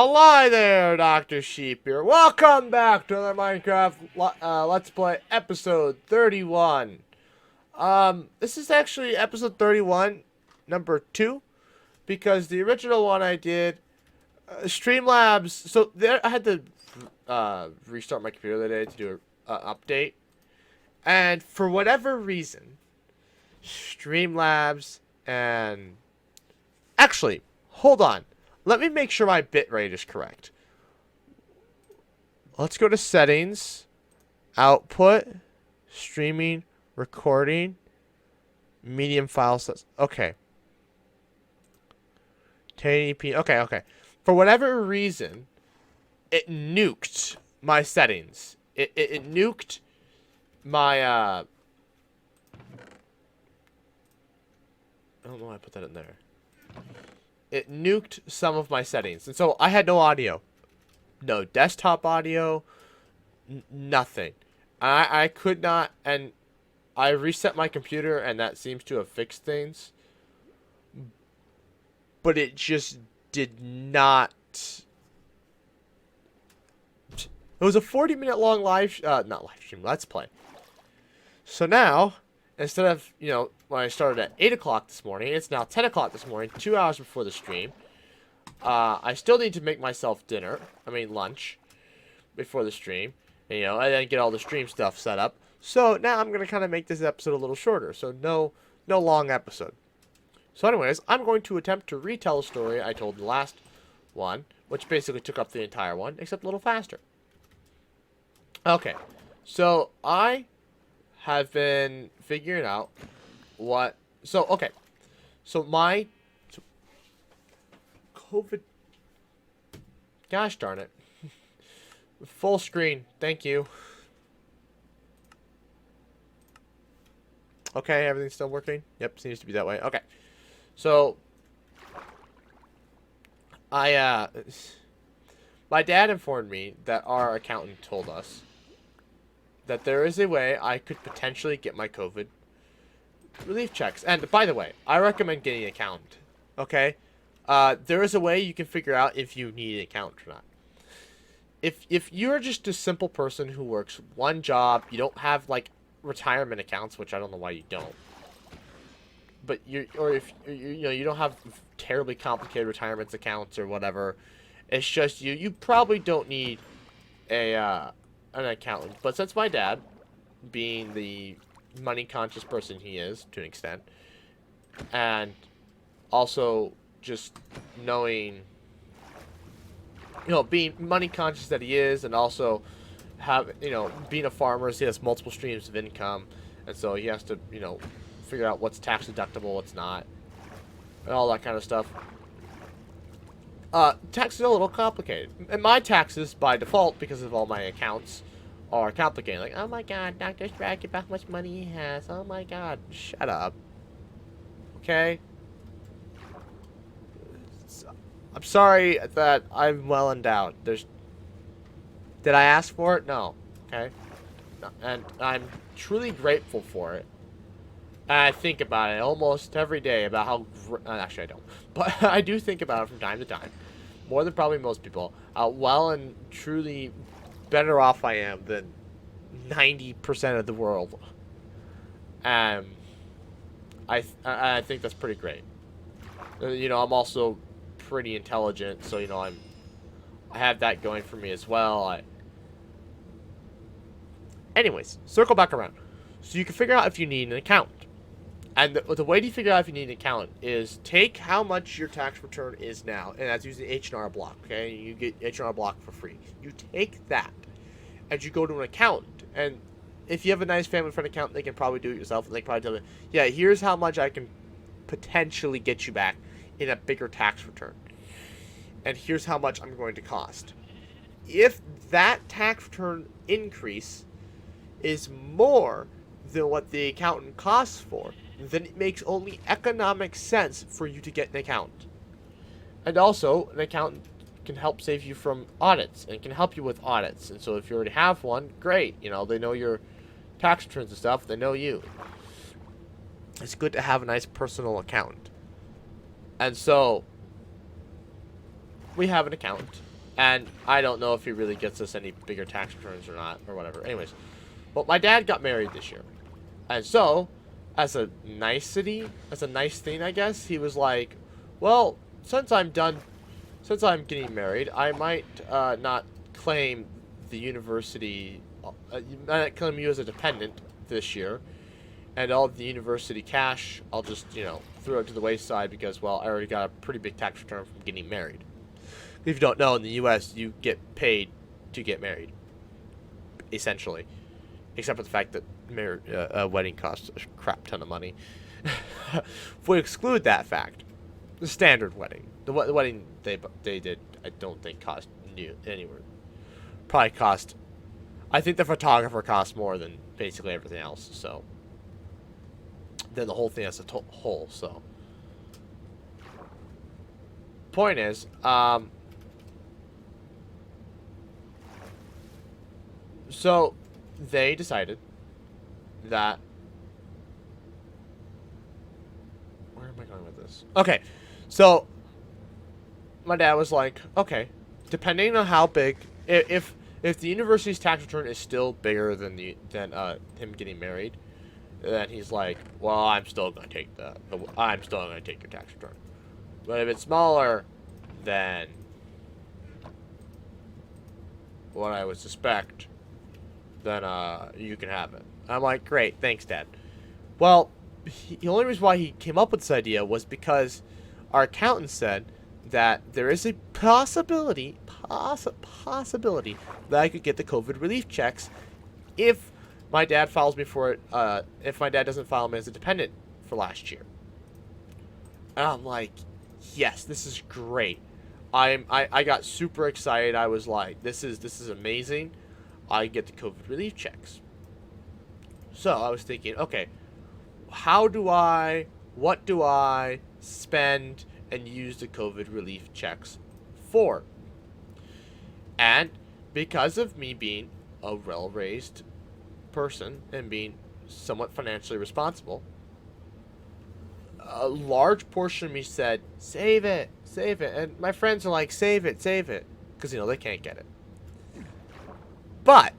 Hello there, Dr. Sheep here. Welcome back to the Minecraft Let's Play episode 31. This is actually episode 31, number 2, because the original one I did, Streamlabs, so there I had to restart my computer the other day to do an update, and for whatever reason, Streamlabs and... Actually, hold on. Let me make sure my bitrate is correct. Let's go to settings, output, streaming, recording, medium file size. Okay. 1080p. Okay. For whatever reason, it nuked my settings. It nuked my, I don't know why I put that in there. It nuked some of my settings. And so I had no audio. No desktop audio. Nothing. I could not. And I reset my computer and that seems to have fixed things. But it just did not. It was a 40-minute long not live stream, Let's Play. So now, instead of, when I started at 8 o'clock this morning, it's now 10 o'clock this morning, 2 hours before the stream. I still need to make myself lunch, before the stream. And then get all the stream stuff set up. So now I'm going to kind of make this episode a little shorter. So no long episode. So anyways, I'm going to attempt to retell a story I told in the last one, which basically took up the entire one, except a little faster. Okay, so I have been figuring out what... So my COVID... Gosh darn it. Full screen. Thank you. Okay, everything's still working? Yep, seems to be that way. Okay. So, my dad informed me that our accountant told us that there is a way I could potentially get my COVID relief checks. And by the way, I recommend getting an accountant. Okay? There is a way you can figure out if you need an accountant or not. If you're just a simple person who works one job, you don't have like retirement accounts, which I don't know why you don't. But you don't have terribly complicated retirement accounts or whatever. It's just you probably don't need an accountant. But since my dad, being the money conscious person he is to an extent, and also just knowing, being money conscious that he is, and also being a farmer, so he has multiple streams of income, and so he has to figure out what's tax deductible, what's not, and all that kind of stuff. Taxes are a little complicated, and my taxes by default, because of all my accounts, are complicated. Like, oh my god, Doctor's bragging about how much money he has. Oh my god, shut up. Okay? I'm sorry that I'm well endowed. Did I ask for it? No. Okay? No. And I'm truly grateful for it. And I think about it almost every day about how... actually, I don't. But I do think about it from time to time. More than probably most people. How well and truly better off I am than 90% of the world. I think that's pretty great. I'm also pretty intelligent, so I have that going for me as well. Anyways, circle back around. So you can figure out if you need an accountant. And the way to figure out if you need an accountant is take how much your tax return is now, and that's using H&R Block, okay? You get H&R Block for free. You take that, and you go to an accountant, and if you have a nice family friend accountant, they can probably do it yourself, and they can probably tell you, yeah, here's how much I can potentially get you back in a bigger tax return. And here's how much I'm going to cost. If that tax return increase is more than what the accountant costs for, then it makes only economic sense for you to get an accountant. And also, an accountant can help save you from audits and can help you with audits. And so if you already have one, great. They know your tax returns and stuff. They know you. It's good to have a nice personal accountant. And so we have an accountant. And I don't know if he really gets us any bigger tax returns or not, or whatever. Anyways, but my dad got married this year. And so, as a nicety, as a nice thing, I guess, he was like, well, since I'm getting married, I might not claim the university, not claim you as a dependent this year. And all the university cash, I'll just, throw it to the wayside because, well, I already got a pretty big tax return from getting married. If you don't know, in the U.S., you get paid to get married, essentially. Except for the fact that a wedding costs a crap ton of money. If we exclude that fact, the standard wedding, the wedding they did, I don't think cost anywhere. Probably cost, I think the photographer cost more than basically everything else, so. Then the whole thing as a whole, so. Point is, so they decided that, where am I going with this? Okay, so my dad was like, okay, depending on how big, if the university's tax return is still bigger than him getting married, then he's like, well, I'm still gonna take I'm still gonna take your tax return. But if it's smaller than what I would suspect, then you can have it. I'm like, great, thanks, Dad. Well, the only reason why he came up with this idea was because our accountant said that there is a possibility that I could get the COVID relief checks if my dad files me for it, if my dad doesn't file me as a dependent for last year. And I'm like, yes, this is great. I got super excited. I was like, this is amazing. I get the COVID relief checks. So I was thinking, okay, what do I spend and use the COVID relief checks for? And because of me being a well-raised person and being somewhat financially responsible, a large portion of me said, save it. And my friends are like, save it. Because, they can't get it. But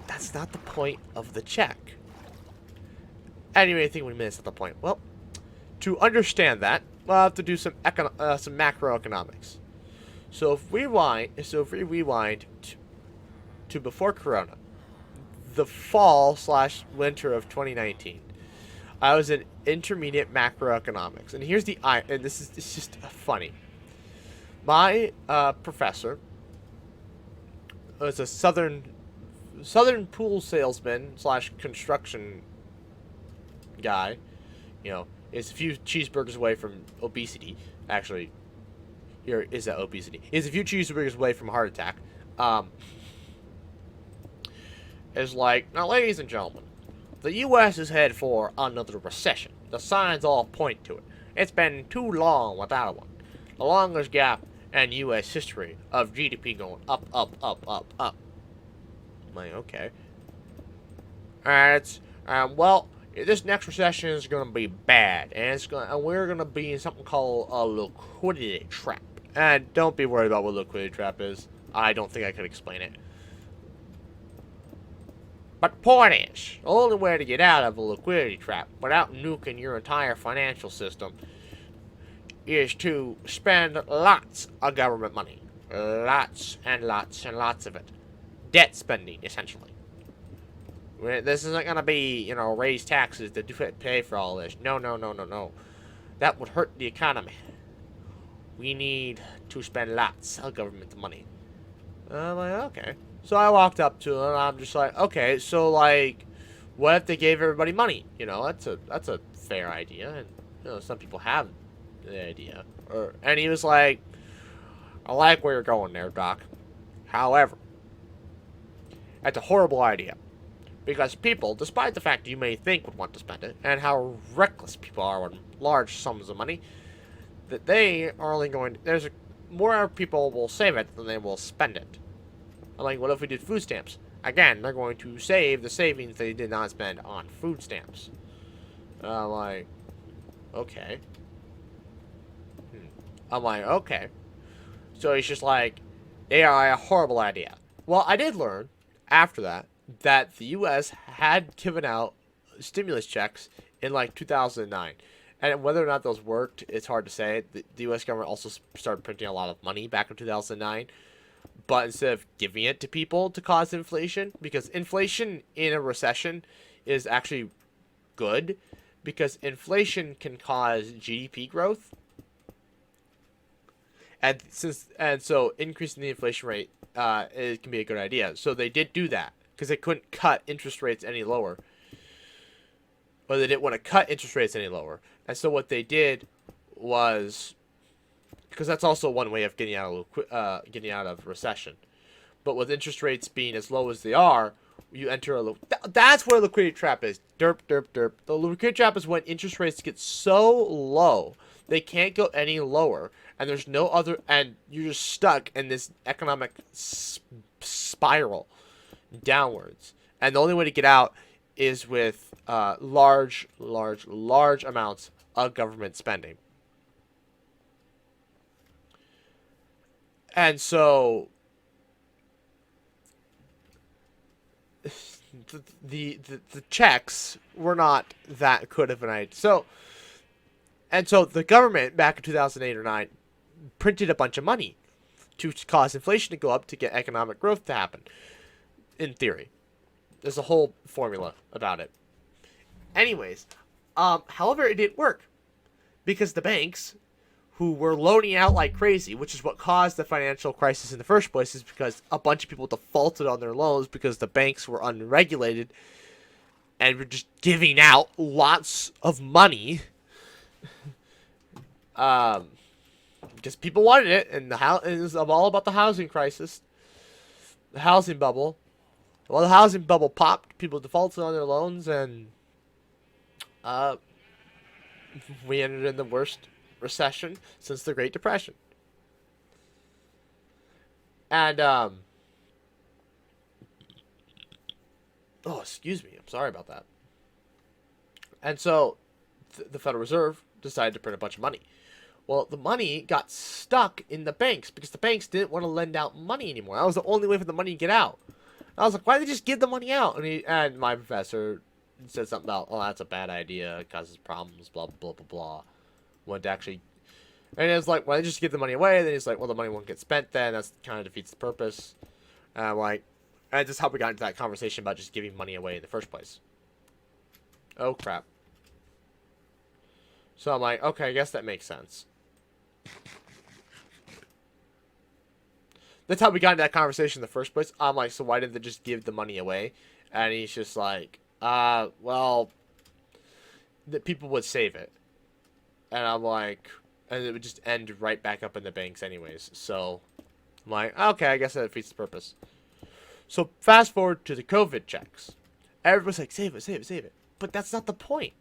that's not the point of the check. Anyway, I think we missed the point. Well, to understand that, we'll have to do some macroeconomics. So if we rewind to before Corona, the fall/winter of 2019, I was in intermediate macroeconomics, and here's and it's just funny. My professor was a southern pool salesman / construction guy. Is a few cheeseburgers away from obesity. Actually, here is that obesity. Is a few cheeseburgers away from a heart attack. Is like, now, ladies and gentlemen, the U.S. is headed for another recession. The signs all point to it. It's been too long without one. The longest gap in U.S. history of GDP going up. I'm like, okay. Well, this next recession is going to be bad, and we're going to be in something called a liquidity trap. And don't be worried about what liquidity trap is. I don't think I could explain it. But the point is, the only way to get out of a liquidity trap without nuking your entire financial system is to spend lots of government money. Lots and lots and lots of it. Debt spending, essentially. This isn't going to be, raise taxes to pay for all this. No. That would hurt the economy. We need to spend lots of government money. I'm like, okay. So I walked up to him, and I'm just like, okay, so, what if they gave everybody money? That's a fair idea, and, some people have the idea. And he was like, I like where you're going there, Doc. However, that's a horrible idea. Because people, despite the fact you may think would want to spend it, and how reckless people are with large sums of money, that they are only going to, more people will save it than they will spend it. I'm like, what if we did food stamps? Again, they're going to save the savings they did not spend on food stamps. I'm like, okay. I'm like, okay. So he's just like, they are a horrible idea. Well, I did learn after that the U.S. had given out stimulus checks in like 2009. And whether or not those worked, it's hard to say. The U.S. government also started printing a lot of money back in 2009. But instead of giving it to people to cause inflation, because inflation in a recession is actually good, because inflation can cause GDP growth, and so increasing the inflation rate it can be a good idea. So they did do that because they couldn't cut interest rates any lower, or they didn't want to cut interest rates any lower. And so what they did was, because that's also one way of getting out of recession. But with interest rates being as low as they are, you enter that's where the liquidity trap is. Derp, derp, derp. The liquidity trap is when interest rates get so low they can't go any lower, and there's no other, and you're just stuck in this economic spiral downwards. And the only way to get out is with large amounts of government spending. And so the checks were not that good of an idea. So the government back in 2008 or 9 printed a bunch of money to cause inflation to go up to get economic growth to happen. In theory, there's a whole formula about it. Anyways, however, it didn't work because the banks, who were loaning out like crazy, which is what caused the financial crisis in the first place, is because a bunch of people defaulted on their loans because the banks were unregulated and were just giving out lots of money. Because people wanted it, and it was all about the housing crisis, the housing bubble. Well, the housing bubble popped, people defaulted on their loans, and we ended in the worst recession since the Great Depression. And oh, excuse me, I'm sorry about that. And so the Federal Reserve decided to print a bunch of money. Well, the money got stuck in the banks because the banks didn't want to lend out money anymore. That was the only way for the money to get out. And I was like, why did they just give the money out? And my professor said something about, oh, that's a bad idea, it causes problems, blah, blah, blah, blah. Went to actually, and it was like, well, just give the money away. And then he's like, well, the money won't get spent then. That's kind of defeats the purpose. And I'm like, and just how we got into that conversation about just giving money away in the first place. Oh, crap. So I'm like, okay, I guess that makes sense. That's how we got into that conversation in the first place. I'm like, so why didn't they just give the money away? And he's just like, well, the people would save it. And I'm like, and it would just end right back up in the banks anyways. So I'm like, okay, I guess that defeats the purpose. So fast forward to the COVID checks. Everyone's like, save it, save it, save it. But that's not the point.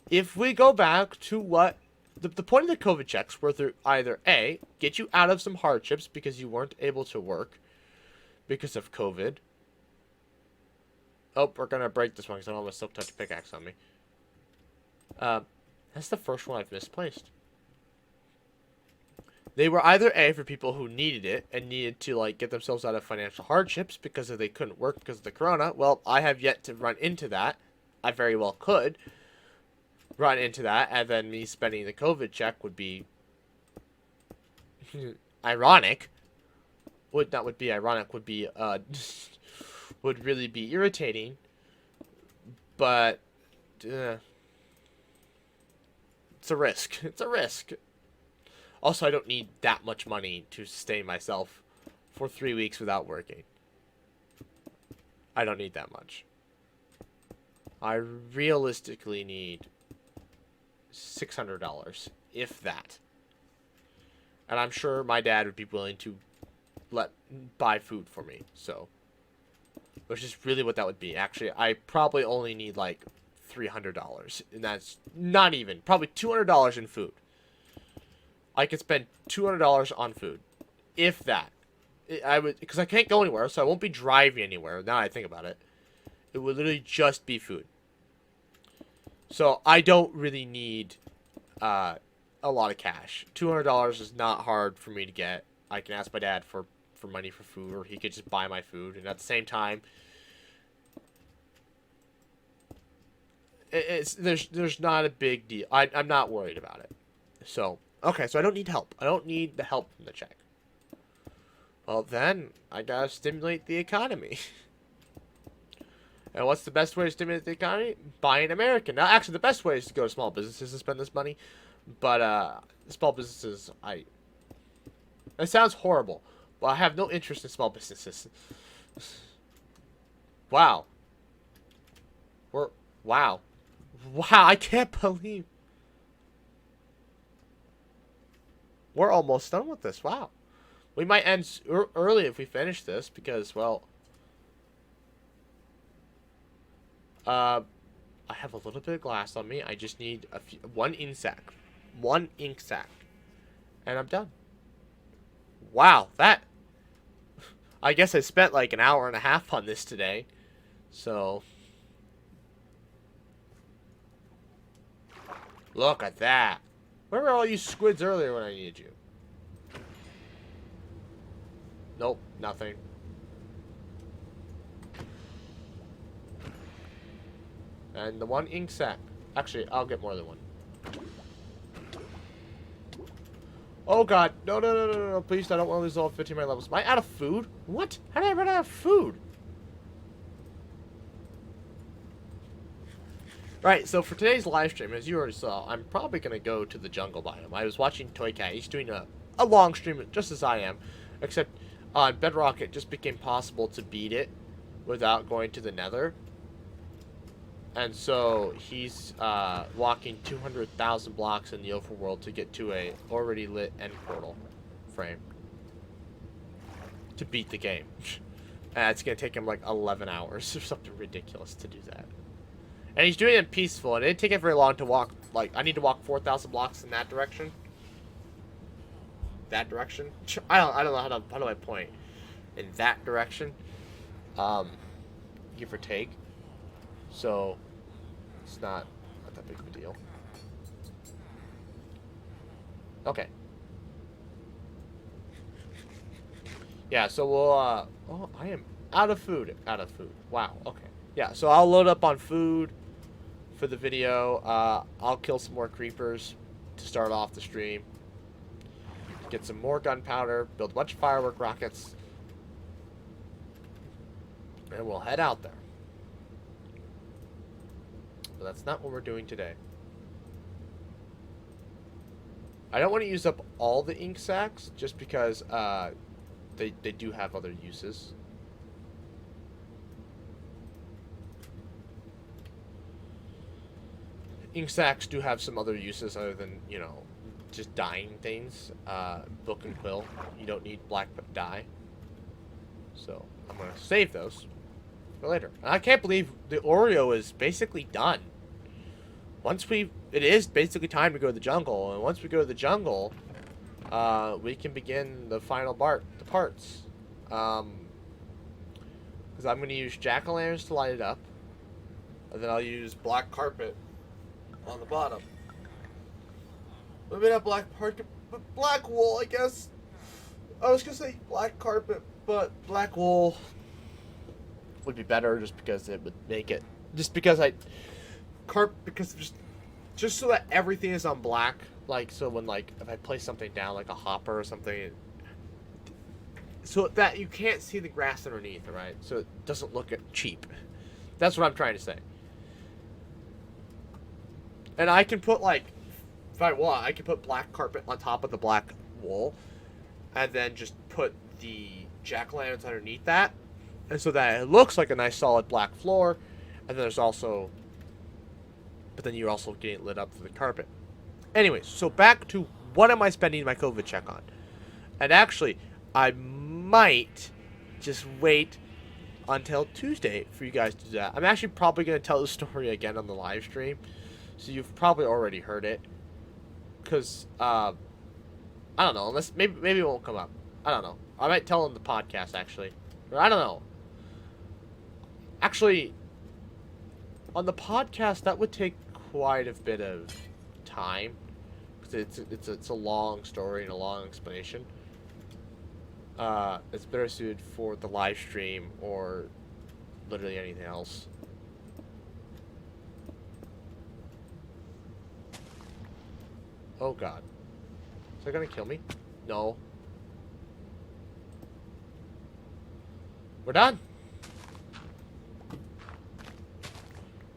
If we go back to what the point of the COVID checks were to either A, get you out of some hardships because you weren't able to work because of COVID. Oh, we're going to break this one because I don't have a silk touch pickaxe on me. That's the first one I've misplaced. They were either A, for people who needed it and needed to like get themselves out of financial hardships because they couldn't work because of the corona. Well, I have yet to run into that. I very well could run into that, and then me spending the COVID check would be ironic. Would be ironic, would be would really be irritating. But it's a risk. It's a risk. Also, I don't need that much money to sustain myself for 3 weeks without working. I don't need that much. I realistically need $600, if that. And I'm sure my dad would be willing to buy food for me, so. Which is really what that would be. Actually, I probably only need like $300, and that's not even. Probably $200 in food. I could spend $200 on food, if that. I would, because I can't go anywhere, so I won't be driving anywhere. Now I think about it, it would literally just be food. So I don't really need a lot of cash. $200 is not hard for me to get. I can ask my dad for money for food, or he could just buy my food. And at the same time, there's not a big deal. I'm not worried about it. So, okay, so I don't need help. I don't need the help from the check. Well, then, I gotta stimulate the economy. And what's the best way to stimulate the economy? Buy an American. Now, actually, the best way is to go to small businesses to spend this money. But, small businesses, it sounds horrible, but I have no interest in small businesses. Wow. Wow. Wow, I can't believe. We're almost done with this. Wow. We might end early if we finish this because, well, I have a little bit of glass on me. I just need one ink sac. One ink sac. And I'm done. Wow, I guess I spent like an hour and a half on this today. So, look at that. Where were all you squids earlier when I needed you? Nope, nothing. And the one ink sac. Actually, I'll get more than one. Oh god. No, no, no, no, no, no. Please, I don't want to lose all 15 of my levels. Am I out of food? What? How did I run out of food? Right, so for today's live stream, as you already saw, I'm probably going to go to the jungle biome. I was watching Toy Cat. He's doing a long stream, just as I am. Except on Bedrock, it just became possible to beat it without going to the nether. And so he's walking 200,000 blocks in the overworld to get to a already lit end portal frame to beat the game. And it's going to take him like 11 hours or something ridiculous to do that. And he's doing it peaceful, and it didn't take it very long to walk. Like, I need to walk 4,000 blocks in that direction. That direction? I don't know how do I point in that direction. Give or take. So it's not that big of a deal. Okay. Yeah, so we'll oh, I am out of food. Out of food. Wow, okay. Yeah, so I'll load up on food for the video. I'll kill some more creepers to start off the stream. Get some more gunpowder, build a bunch of firework rockets, and we'll head out there. But that's not what we're doing today. I don't want to use up all the ink sacs just because they do have other uses. Ink sacs do have some other uses other than, you know, just dyeing things. Book and quill, you don't need black dye. So I'm going to save those for later. And I can't believe the Oreo is basically done. It is basically time to go to the jungle. And once we go to the jungle, we can begin the final parts. Because I'm going to use jack-o'-lanterns to light it up. And then I'll use black carpet on the bottom. Maybe not black carpet, but black wool, I guess. I was gonna say black carpet, but black wool would be better just because it would make it. Just so that everything is on black. Like, so when, like, if I place something down, like a hopper or something, so that you can't see the grass underneath, right? So it doesn't look cheap. That's what I'm trying to say. And I can put, like, if I want, I can put black carpet on top of the black wool, and then just put the jack-o'-lanterns underneath that, and so that it looks like a nice solid black floor. And then there's also, but then you're also getting it lit up through the carpet. Anyways, so back to what am I spending my COVID check on? And actually, I might just wait until Tuesday for you guys to do that. I'm actually probably going to tell the story again on the live stream, so you've probably already heard it. Because, I don't know, unless, maybe it won't come up. I don't know. I might tell on the podcast, actually. Or I don't know. Actually, on the podcast, that would take quite a bit of time. because it's a long story and a long explanation. It's better suited for the live stream or literally anything else. Oh god. Is that gonna kill me? No. We're done.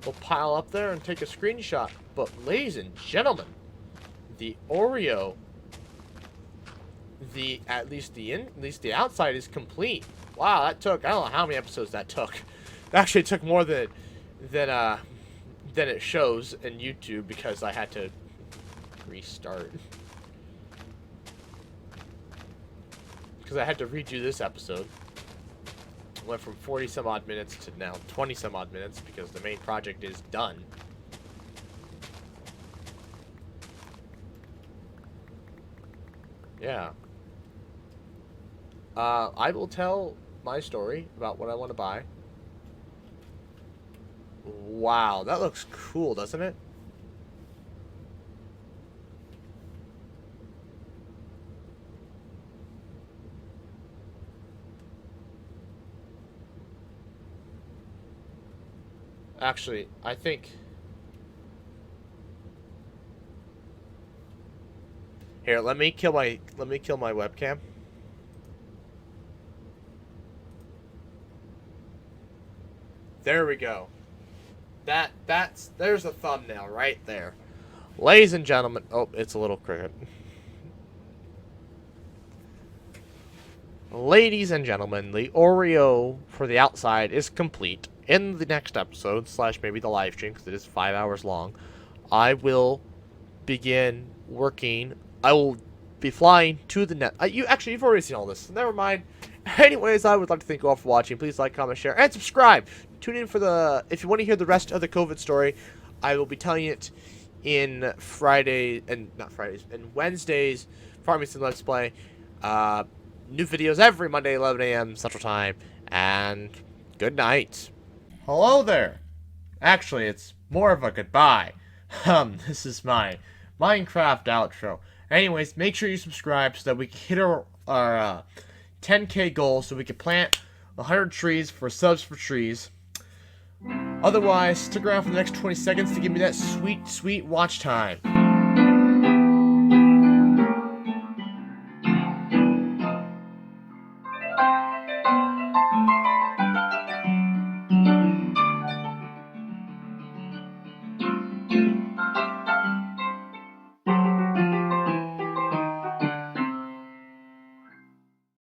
We'll pile up there and take a screenshot. But ladies and gentlemen, the Oreo, at least the outside is complete. Wow, that took, I don't know how many episodes that took. It actually took more than it shows in YouTube because I had to restart. Because I had to redo this episode. Went from 40 some odd minutes to now 20 some odd minutes because the main project is done. Yeah. I will tell my story about what I want to buy. Wow, that looks cool, doesn't it? Actually, I think... Here, let me kill my webcam. There we go. There's a thumbnail right there. Ladies and gentlemen, oh, it's a little crooked. Ladies and gentlemen, the Oreo for the outside is complete. In the next episode, / maybe the live stream, because it is 5 hours long, I will begin working. I will be flying to the net. You've already seen all this. So never mind. Anyways, I would like to thank you all for watching. Please like, comment, share, and subscribe. Tune in for if you want to hear the rest of the COVID story, I will be telling it in Wednesdays, Farmington Let's Play. New videos every Monday, 11 a.m. Central Time. And good night. Hello there. Actually, it's more of a goodbye. This is my Minecraft outro. Anyways, make sure you subscribe so that we can hit our 10K goal so we can plant 100 trees for subs for trees. Otherwise, stick around for the next 20 seconds to give me that sweet, sweet watch time.